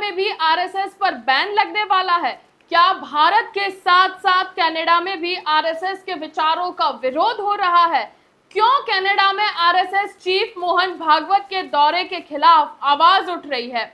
में भी आरएसएस पर बैन लगने वाला है? क्या भारत के साथ साथ कनाडा में भी आरएसएस के विचारों का विरोध हो रहा है? क्यों कनाडा में आरएसएस चीफ मोहन भागवत के दौरे के खिलाफ आवाज उठ रही है?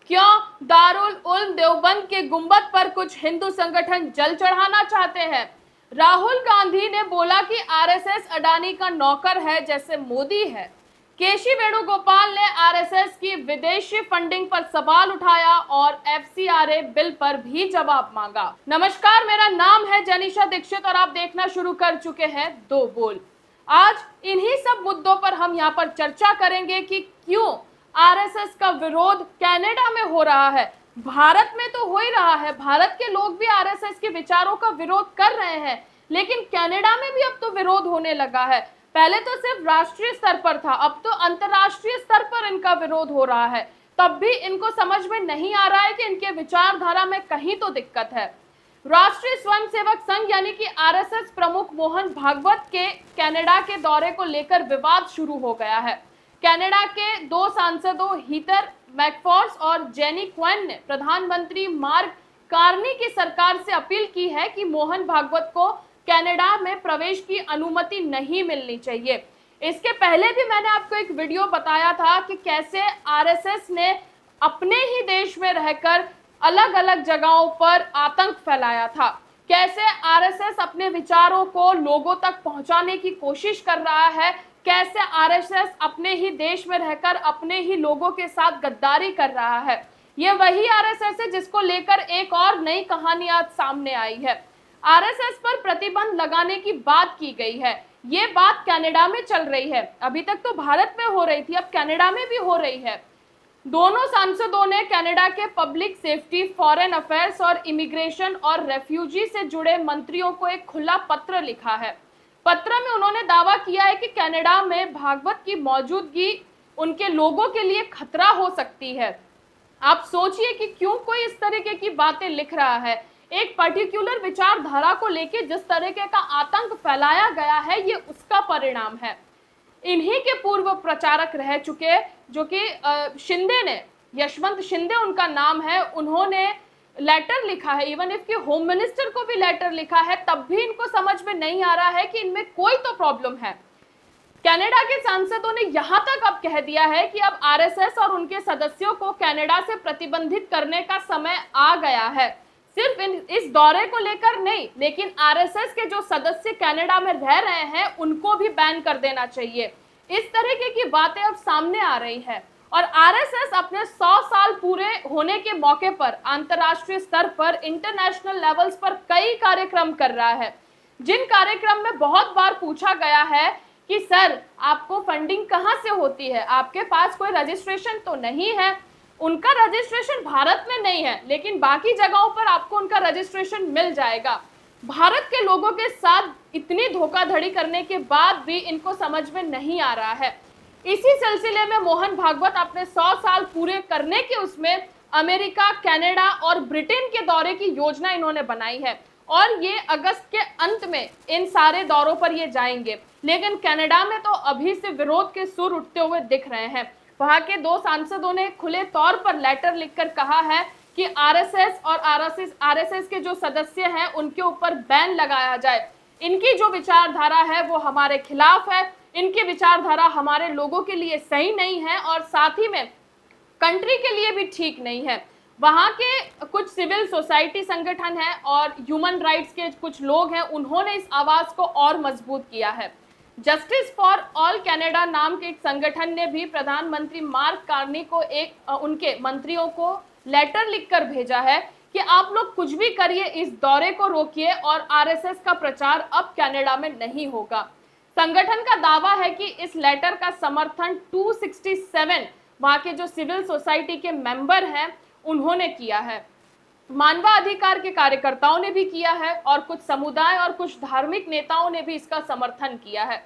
क्यों दारुल उल्म देवबंद के गुंबद पर कुछ हिंदू संगठन जल चढ़ाना चाहते हैं? राहुल गांधी ने बोला कि आरएसएस अडानी का नौकर है जैसे मोदी है। केसी वेणुगोपाल ने आरएसएस की विदेशी फंडिंग पर सवाल उठाया और एफसीआरए बिल पर भी जवाब मांगा। नमस्कार, मेरा नाम है जनीशा दीक्षित और आप देखना शुरू कर चुके हैं दो बोल। आज इन्हीं सब मुद्दों पर हम यहाँ पर चर्चा करेंगे कि क्यों आरएसएस का विरोध कनाडा में हो रहा है। भारत में तो हो ही रहा है, भारत के लोग भी आरएसएस के विचारों का विरोध कर रहे हैं, लेकिन कनाडा में भी अब तो विरोध होने लगा है। पहले तो सिर्फ राष्ट्रीय स्तर पर था, अब तो अंतर्राष्ट्रीय स्तर पर इनका विरोध हो रहा है। तब भी इनको समझ में नहीं आ रहा है कि इनके विचारधारा में कहीं तो दिक्कत है। राष्ट्रीय स्वयंसेवक संघ यानी कि आरएसएस प्रमुख मोहन भागवत के कनाडा के दौरे को लेकर विवाद शुरू हो गया है। कनाडा के दो सांसदों हीथर मैकफॉर्स और जेनी क्वेन ने प्रधानमंत्री मार्क कार्नी की सरकार से अपील की है कि मोहन भागवत को कनाडा में प्रवेश की अनुमति नहीं मिलनी चाहिए। इसके पहले भी मैंने आपको एक वीडियो बताया था कि कैसे आरएसएस ने अपने ही देश में रहकर अलग अलग जगहों पर आतंक फैलाया था, कैसे आरएसएस अपने विचारों को लोगों तक पहुंचाने की कोशिश कर रहा है, कैसे आरएसएस अपने ही देश में रहकर अपने ही लोगों के साथ गद्दारी कर रहा है। ये वही आरएसएस है जिसको लेकर एक और नई कहानी आज सामने आई है। आरएसएस पर प्रतिबंध लगाने की बात की गई है। ये बात कनाडा में चल रही है, अभी तक तो भारत में हो रही थी, अब कनाडा में भी हो रही है। दोनों सांसदों ने कनाडा के पब्लिक सेफ्टी, फॉरेन अफेयर्स और इमिग्रेशन और रेफ्यूजी से जुड़े मंत्रियों को एक खुला पत्र लिखा है। पत्र में उन्होंने दावा किया है कि कनाडा में भागवत की मौजूदगी उनके लोगों के लिए खतरा हो सकती है। आप सोचिए कि क्यों कोई इस तरीके की बातें लिख रहा है। एक पर्टिकुलर विचारधारा को लेकर जिस तरीके का आतंक फैलाया गया है, ये उसका परिणाम है। इन्हीं के पूर्व प्रचारक रह चुके जो कि शिंदे ने, यशवंत शिंदे उनका नाम है, उन्होंने लेटर लिखा है, इवन इफ कि होम मिनिस्टर को भी लेटर लिखा है, तब भी इनको समझ में नहीं आ रहा है कि इनमें कोई तो प्रॉब्लम है। कनाडा के सांसदों ने यहां तक अब कह दिया है कि अब आरएसएस और उनके सदस्यों को कनाडा से प्रतिबंधित करने का समय आ गया है। सिर्फ इस दौरे को लेकर नहीं, लेकिन आरएसएस के जो सदस्य कनाडा में रह रहे हैं उनको भी बैन कर देना चाहिए। इस तरीके की बातें अब सामने आ रही है और आरएसएस अपने 100 साल पूरे होने के मौके पर अंतर्राष्ट्रीय स्तर पर, इंटरनेशनल लेवल्स पर कई कार्यक्रम कर रहा है, जिन कार्यक्रम में बहुत बार पूछा गया है कि सर आपको फंडिंग कहां से होती है, आपके पास कोई रजिस्ट्रेशन तो नहीं है। उनका रजिस्ट्रेशन भारत में नहीं है, लेकिन बाकी जगहों पर आपको उनका रजिस्ट्रेशन मिल जाएगा। भारत के लोगों के साथ इतनी धोखाधड़ी करने के बाद भी इनको समझ में नहीं आ रहा है। इसी सिलसिले में मोहन भागवत अपने 100 साल पूरे करने के उसमें अमेरिका, कनाडा और ब्रिटेन के दौरे की योजना इन्होंने बनाई है और ये अगस्त के अंत में इन सारे दौरों पर ये जाएंगे। लेकिन कनाडा में तो अभी से विरोध के सुर उठते हुए दिख रहे हैं। वहां के दो सांसदों ने खुले तौर पर लेटर लिखकर कहा है कि आरएसएस और आरएसएस के जो सदस्य हैं उनके ऊपर बैन लगाया जाए। इनकी जो विचारधारा है वो हमारे खिलाफ है, इनकी विचारधारा हमारे लोगों के लिए सही नहीं है और साथ ही में कंट्री के लिए भी ठीक नहीं है। वहाँ के कुछ सिविल सोसाइटी संगठन हैं और ह्यूमन राइट्स के कुछ लोग हैं, उन्होंने इस आवाज को और मजबूत किया है। जस्टिस फॉर ऑल कनाडा नाम के एक संगठन ने भी प्रधानमंत्री मार्क कार्नी को उनके मंत्रियों को लेटर लिखकर भेजा है कि आप लोग कुछ भी करिए, इस दौरे को रोकिए और आरएसएस का प्रचार अब कनाडा में नहीं होगा। संगठन का दावा है कि इस लेटर का समर्थन 267 वहां के जो सिविल सोसाइटी के मेंबर हैं उन्होंने किया है। मानवाधिकार के कार्यकर्ताओं ने भी किया है और कुछ समुदाय और कुछ धार्मिक नेताओं ने भी इसका समर्थन किया है।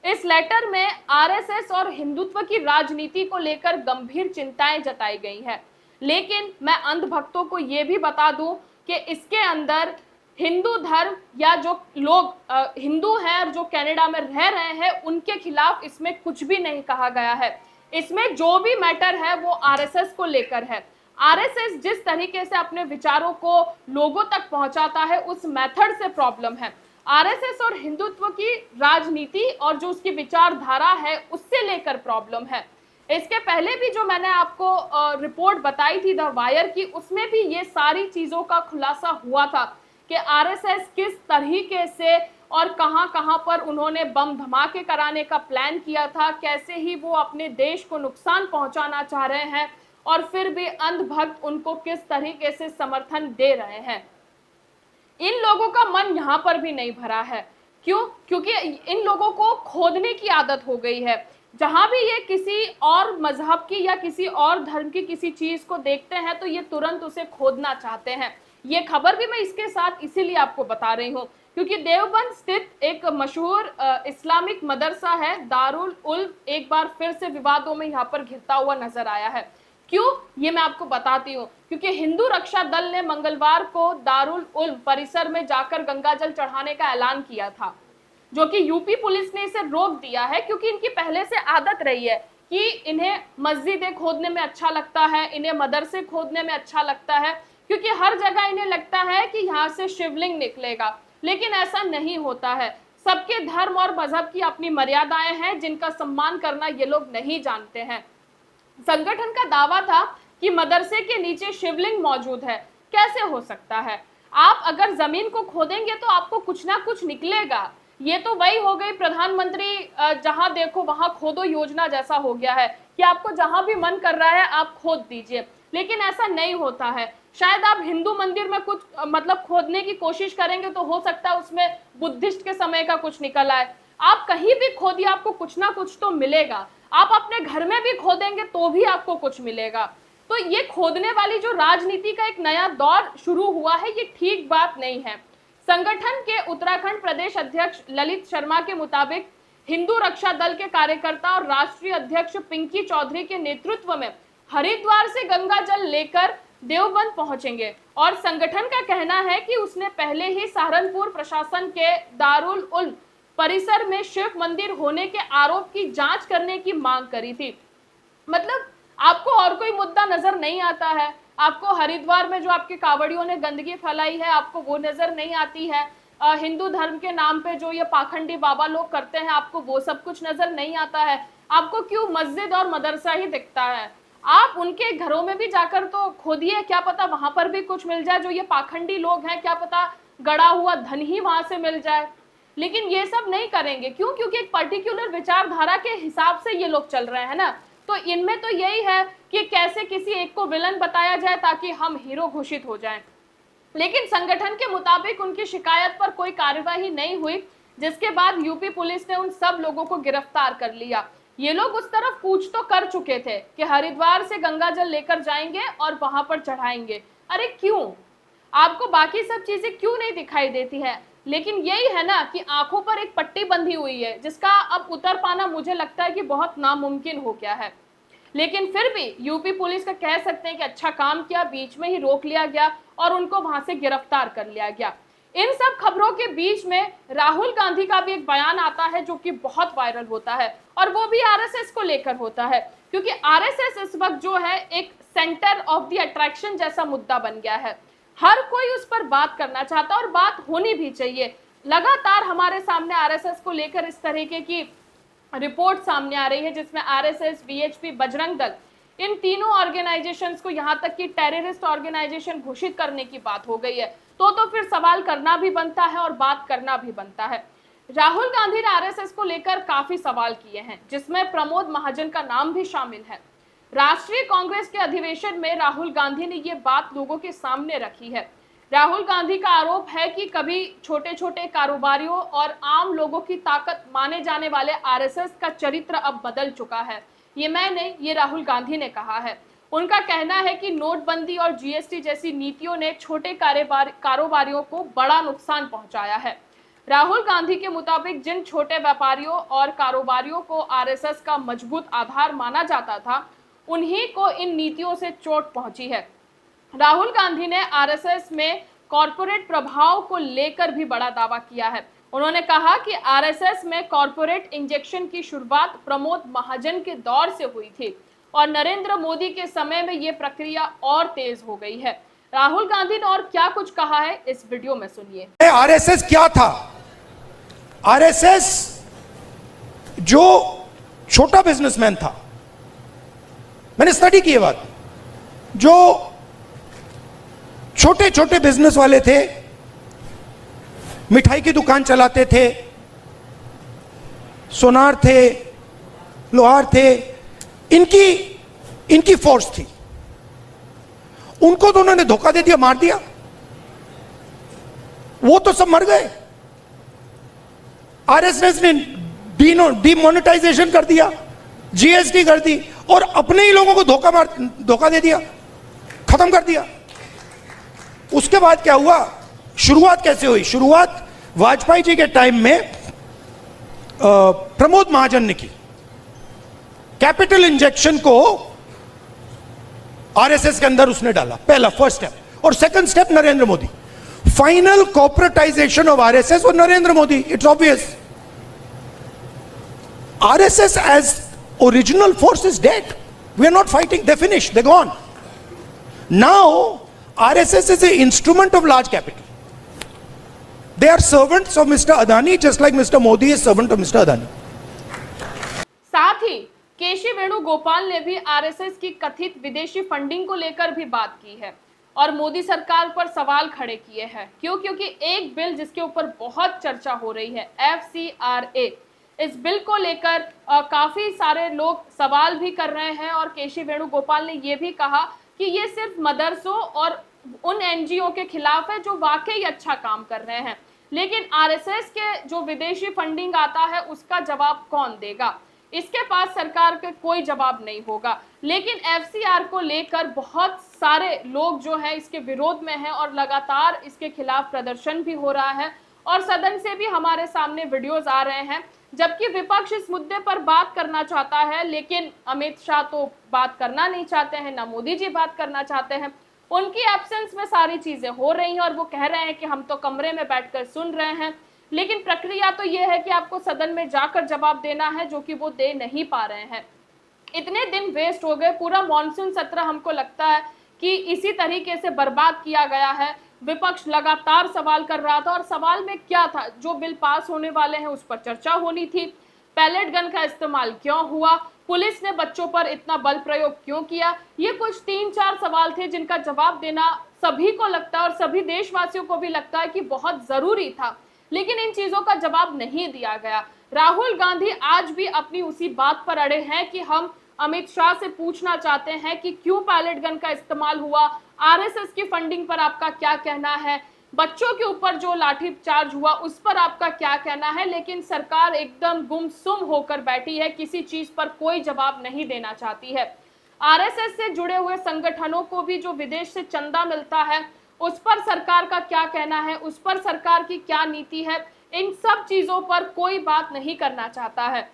इस लेटर में आरएसएस और हिंदुत्व की राजनीति को लेकर गंभीर चिंताएं जताई गई है, लेकिन मैं अंधभक्तों को यह भी बता दूं कि इसके अंदर हिंदू धर्म या जो लोग हिंदू हैं और जो कनाडा में रह रहे हैं उनके खिलाफ इसमें कुछ भी नहीं कहा गया है। इसमें जो भी मैटर है वो आरएसएस को लेकर है। आरएसएस जिस तरीके से अपने विचारों को लोगों तक पहुंचाता है उस मेथड से प्रॉब्लम है। आरएसएस और हिंदुत्व की राजनीति और जो उसकी विचारधारा है उससे लेकर प्रॉब्लम है। इसके पहले भी जो मैंने आपको रिपोर्ट बताई थी द वायर की, उसमें भी ये सारी चीजों का खुलासा हुआ था कि आरएसएस किस तरीके से और कहां कहां पर उन्होंने बम धमाके कराने का प्लान किया था, कैसे ही वो अपने देश को नुकसान पहुंचाना चाह रहे हैं और फिर भी अंधभक्त उनको किस तरीके से समर्थन दे रहे हैं। इन लोगों का मन यहां पर भी नहीं भरा है। क्यों? क्योंकि इन लोगों को खोदने की आदत हो गई है। जहां भी ये किसी और मजहब की या किसी और धर्म की किसी चीज को देखते हैं तो ये तुरंत उसे खोदना चाहते हैं। ये खबर भी मैं इसके साथ इसीलिए आपको बता रही हूँ क्योंकि देवबंद स्थित एक मशहूर इस्लामिक मदरसा है दारुल उल्म एक बार फिर से विवादों में यहाँ पर घिरता हुआ नजर आया है। क्यों? ये मैं आपको बताती हूँ। क्योंकि हिंदू रक्षा दल ने मंगलवार को दारुल उल्म परिसर में जाकर गंगाजल चढ़ाने का ऐलान किया था, जो कि यूपी पुलिस ने इसे रोक दिया है क्योंकि इनकी पहले से आदत रही है कि इन्हें मस्जिदें खोदने में अच्छा लगता है, इन्हें मदरसे खोदने में अच्छा लगता है, क्योंकि हर जगह इन्हें लगता है कि यहाँ से शिवलिंग निकलेगा। लेकिन ऐसा नहीं होता है। सबके धर्म और मजहब की अपनी मर्यादाएं हैं जिनका सम्मान करना ये लोग नहीं जानते हैं। संगठन का दावा था कि मदरसे के नीचे शिवलिंग मौजूद है। कैसे हो सकता है? आप अगर जमीन को खोदेंगे तो आपको कुछ ना कुछ निकलेगा। ये तो वही हो गई प्रधानमंत्री जहां देखो वहां खोदो योजना जैसा हो गया है कि आपको जहां भी मन कर रहा है आप खोद दीजिए। लेकिन ऐसा नहीं होता है। शायद आप हिंदू मंदिर में कुछ मतलब खोदने की कोशिश करेंगे तो हो सकता है उसमें बुद्धिस्ट के समय का कुछ निकल आए। आप कहीं भी खोदिए आपको कुछ ना कुछ तो मिलेगा। आप अपने घर में भी खोदेंगे तो भी आपको कुछ मिलेगा। तो ये खोदने वाली जो राजनीति का एक नया दौर शुरू हुआ है ये ठीक बात नहीं है। संगठन के उत्तराखंड प्रदेश अध्यक्ष ललित शर्मा के मुताबिक हिंदू रक्षा दल के कार्यकर्ता और राष्ट्रीय अध्यक्ष पिंकी चौधरी के नेतृत्व में हरिद्वार से गंगा जल लेकर देवबंद पहुंचेंगे और संगठन का कहना है कि उसने पहले ही सहारनपुर प्रशासन के दारुल उल्म परिसर में शिव मंदिर होने के आरोप की जांच करने की मांग करी थी। मतलब आपको और कोई मुद्दा नजर नहीं आता है? आपको हरिद्वार में जो आपके कांवड़ियों ने गंदगी फैलाई है आपको वो नजर नहीं आती है? हिंदू धर्म के नाम पे जो ये पाखंडी बाबा लोग करते हैं आपको वो सब कुछ नजर नहीं आता है? आपको क्यों मस्जिद और मदरसा ही दिखता है? आप उनके घरों में भी जाकर तो खोदिए, क्या पता वहां पर भी कुछ मिल जाए। जो ये पाखंडी लोग हैं क्या पता गड़ा हुआ धन ही वहां से मिल जाए। लेकिन ये सब नहीं करेंगे। क्यों? क्योंकि एक पर्टिकुलर विचारधारा के हिसाब से ये लोग चल रहे हैं ना। तो इनमें तो यही है कि कैसे किसी एक को विलन बताया जाए ताकि हम हीरो घोषित हो जाएं। लेकिन संगठन के मुताबिक उनकी शिकायत पर कोई कार्यवाही नहीं हुई, जिसके बाद यूपी पुलिस ने उन सब लोगों को गिरफ्तार कर लिया। ये लोग उस तरफ कूच तो कर चुके थे कि हरिद्वार से गंगा जल लेकर जाएंगे और वहां पर चढ़ाएंगे। अरे क्यों? आपको बाकी सब चीजें क्यों नहीं दिखाई देती है? लेकिन यही है ना कि आंखों पर एक पट्टी बंधी हुई है जिसका अब उतर पाना मुझे लगता है कि बहुत नामुमकिन हो गया है। लेकिन फिर भी यूपी पुलिस का कह सकते हैं कि अच्छा काम किया, बीच में ही रोक लिया गया और उनको वहां से गिरफ्तार कर लिया गया। इन सब खबरों के बीच में राहुल गांधी का भी एक बयान आता है जो कि बहुत वायरल होता है और वो भी आरएसएस को लेकर होता है, क्योंकि आरएसएस इस वक्त जो है एक सेंटर ऑफ द अट्रैक्शन जैसा मुद्दा बन गया है। हर कोई उस पर बात करना चाहता है और बात होनी भी चाहिए। लगातार हमारे सामने आरएसएस को लेकर इस तरीके की रिपोर्ट सामने आ रही है जिसमें आरएसएस, वीएचपी, बजरंग दल, इन तीनों ऑर्गेनाइजेशंस को यहाँ तक कि टेररिस्ट ऑर्गेनाइजेशन घोषित करने की बात हो गई है। तो फिर सवाल करना भी बनता है और बात करना भी बनता है। राहुल गांधी ने आरएसएस को लेकर काफी सवाल किए हैं जिसमें प्रमोद महाजन का नाम भी शामिल है। राष्ट्रीय कांग्रेस के अधिवेशन में राहुल गांधी ने ये बात लोगों के सामने रखी है। राहुल गांधी का आरोप है कि कभी छोटे छोटे कारोबारियों और आम लोगों की ताकत माने जाने वाले आरएसएस का चरित्र अब बदल चुका है। ये मैं नहीं, ये राहुल गांधी ने कहा है। उनका कहना है कि नोटबंदी और जीएसटी जैसी नीतियों ने छोटे कारोबारियों को बड़ा नुकसान पहुंचाया है। राहुल गांधी के मुताबिक जिन छोटे व्यापारियों और कारोबारियों को आरएसएस का मजबूत आधार माना जाता था उन्हीं को इन नीतियों से चोट पहुंची है। राहुल गांधी ने आरएसएस में कॉरपोरेट प्रभाव को लेकर भी बड़ा दावा किया है। उन्होंने कहा कि आरएसएस में कॉरपोरेट इंजेक्शन की शुरुआत प्रमोद महाजन के दौर से हुई थी और नरेंद्र मोदी के समय में ये प्रक्रिया और तेज हो गई है। राहुल गांधी ने और क्या कुछ कहा है, इस वीडियो में सुनिए। आरएसएस क्या था? आरएसएस जो छोटा बिजनेसमैन था, मैंने स्टडी की ये बात, जो छोटे छोटे बिजनेस वाले थे, मिठाई की दुकान चलाते थे, सोनार थे, लोहार थे, इनकी फोर्स थी। उनको तो उन्होंने धोखा दे दिया, मार दिया, वो तो सब मर गए। आरएसएस ने डीमोनेटाइजेशन कर दिया, जीएसटी कर दी और अपने ही लोगों को धोखा दे दिया, खत्म कर दिया। उसके बाद क्या हुआ? शुरुआत कैसे हुई? शुरुआत वाजपेयी जी के टाइम में प्रमोद महाजन ने की। कैपिटल इंजेक्शन को आरएसएस के अंदर उसने डाला, पहला फर्स्ट स्टेप। और second step Narendra Modi. Final corporatization of RSS और Narendra Modi. It's obvious, RSS as original force is dead. We are not fighting, they finish, they gone. Now RSS is a instrument of large capital. They are servants of Mr. Adani, just like Mr. Modi is servant of Mr. Adani. साथ ही केसी वेणुगोपाल ने भी RSS की कथित विदेशी funding को लेकर भी बात की है और मोदी सरकार पर सवाल खड़े किए हैं। क्यों? क्योंकि एक बिल जिसके ऊपर बहुत चर्चा हो रही है, FCRA, इस बिल को लेकर काफी सारे लोग सवाल भी कर रहे हैं और केसी वेणुगोपाल ने यह भी कहा कि ये सिर्फ मदरसों और उन एनजीओ के खिलाफ है जो वाकई अच्छा काम कर रहे हैं, लेकिन आरएसएस के जो विदेशी फंडिंग आता है उसका जवाब कौन देगा? इसके पास सरकार के कोई जवाब नहीं होगा। लेकिन एफसीआर को लेकर बहुत सारे लोग जो है इसके विरोध में हैं और लगातार इसके खिलाफ प्रदर्शन भी हो रहा है और सदन से भी हमारे सामने वीडियोस आ रहे हैं, जबकि विपक्ष इस मुद्दे पर बात करना चाहता है, लेकिन अमित शाह तो बात करना नहीं चाहते हैं, ना मोदी जी बात करना चाहते हैं। उनकी एब्सेंस में सारी चीजें हो रही हैं और वो कह रहे हैं कि हम तो कमरे में बैठकर सुन रहे हैं, लेकिन प्रक्रिया तो ये है कि आपको सदन में जाकर जवाब देना है, जो कि वो दे नहीं पा रहे हैं। इतने दिन वेस्ट हो गए, पूरा मॉनसून सत्र हमको लगता है कि इसी तरीके से बर्बाद किया गया है। विपक्ष लगातार सवाल कर रहा था और सवाल में क्या था? जो बिल पास होने वाले हैं उस पर चर्चा होनी थी। पैलेट गन का इस्तेमाल क्यों हुआ? पुलिस ने बच्चों पर इतना बल प्रयोग क्यों किया? ये कुछ 3-4 सवाल थे जिनका जवाब देना सभी को लगता है और सभी देशवासियों को भी लगता है कि बहुत जरूरी था, लेकिन इन चीजों का जवाब नहीं दिया गया। राहुल गांधी आज भी अपनी उसी बात पर अड़े हैं कि हम अमित शाह से पूछना चाहते हैं कि क्यों पैलेट गन का इस्तेमाल हुआ, आरएसएस की फंडिंग पर आपका क्या कहना है, बच्चों के ऊपर जो लाठी चार्ज हुआ उस पर आपका क्या कहना है। लेकिन सरकार एकदम गुमसुम होकर बैठी है, किसी चीज पर कोई जवाब नहीं देना चाहती है। आरएसएस से जुड़े हुए संगठनों को भी जो विदेश से चंदा मिलता है उस पर सरकार का क्या कहना है, उस पर सरकार की क्या नीति है, इन सब चीजों पर कोई बात नहीं करना चाहता है।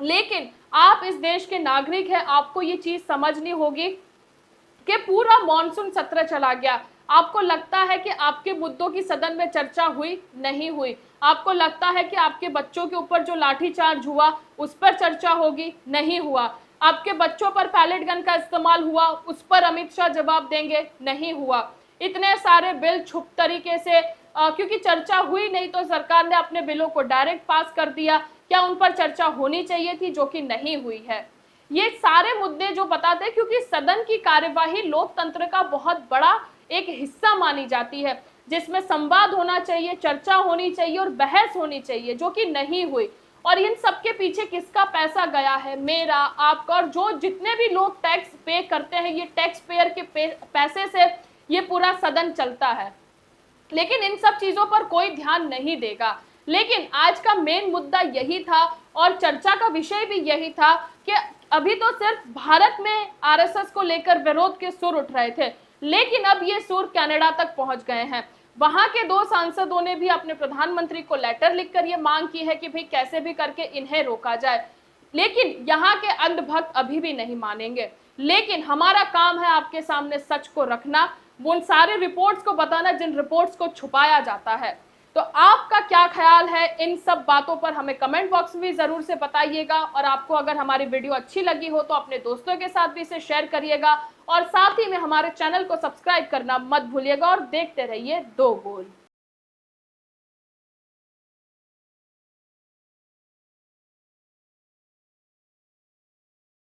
लेकिन आप इस देश के नागरिक हैं, आपको ये चीज समझनी होगी कि पूरा मॉनसून सत्र चला गया, आपको लगता है कि आपके मुद्दों की सदन में चर्चा हुई? नहीं हुई। आपको लगता है कि आपके बच्चों के ऊपर जो लाठीचार्ज हुआ उस पर चर्चा होगी? नहीं हुआ। आपके बच्चों पर पैलेट गन का इस्तेमाल हुआ, उस पर अमित शाह जवाब देंगे? नहीं हुआ। इतने सारे बिल छुप तरीके से क्योंकि चर्चा हुई नहीं तो सरकार ने अपने बिलों को डायरेक्ट पास कर दिया, क्या उन पर चर्चा होनी चाहिए थी? जो कि नहीं हुई है। ये सारे मुद्दे जो बताते हैं, क्योंकि सदन की कार्यवाही लोकतंत्र का बहुत बड़ा एक हिस्सा मानी जाती है, जिसमें संवाद होना चाहिए, चर्चा होनी चाहिए और बहस होनी चाहिए, जो कि नहीं हुई। और इन सबके पीछे किसका पैसा गया है? मेरा, आपका, और जो जितने भी लोग टैक्स पे करते हैं, ये टैक्स पेयर के पैसे से ये पूरा सदन चलता है। लेकिन इन सब चीजों पर कोई ध्यान नहीं देगा। लेकिन आज का मेन मुद्दा यही था और चर्चा का विषय भी यही था कि अभी तो सिर्फ भारत में आरएसएस को लेकर विरोध के सुर उठ रहे थे, लेकिन अब ये सुर कनाडा तक पहुंच गए हैं। वहां के 2 सांसदों ने भी अपने प्रधानमंत्री को लेटर लिखकर ये मांग की है कि भाई कैसे भी करके इन्हें रोका जाए, लेकिन यहाँ के अंधभक्त अभी भी नहीं मानेंगे। लेकिन हमारा काम है आपके सामने सच को रखना, उन सारे रिपोर्ट्स को बताना जिन रिपोर्ट्स को छुपाया जाता है। तो आपका क्या ख्याल है इन सब बातों पर, हमें कमेंट बॉक्स में जरूर से बताइएगा। और आपको अगर हमारी वीडियो अच्छी लगी हो तो अपने दोस्तों के साथ भी इसे शेयर करिएगा और साथ ही में हमारे चैनल को सब्सक्राइब करना मत भूलिएगा और देखते रहिए 2 गोल।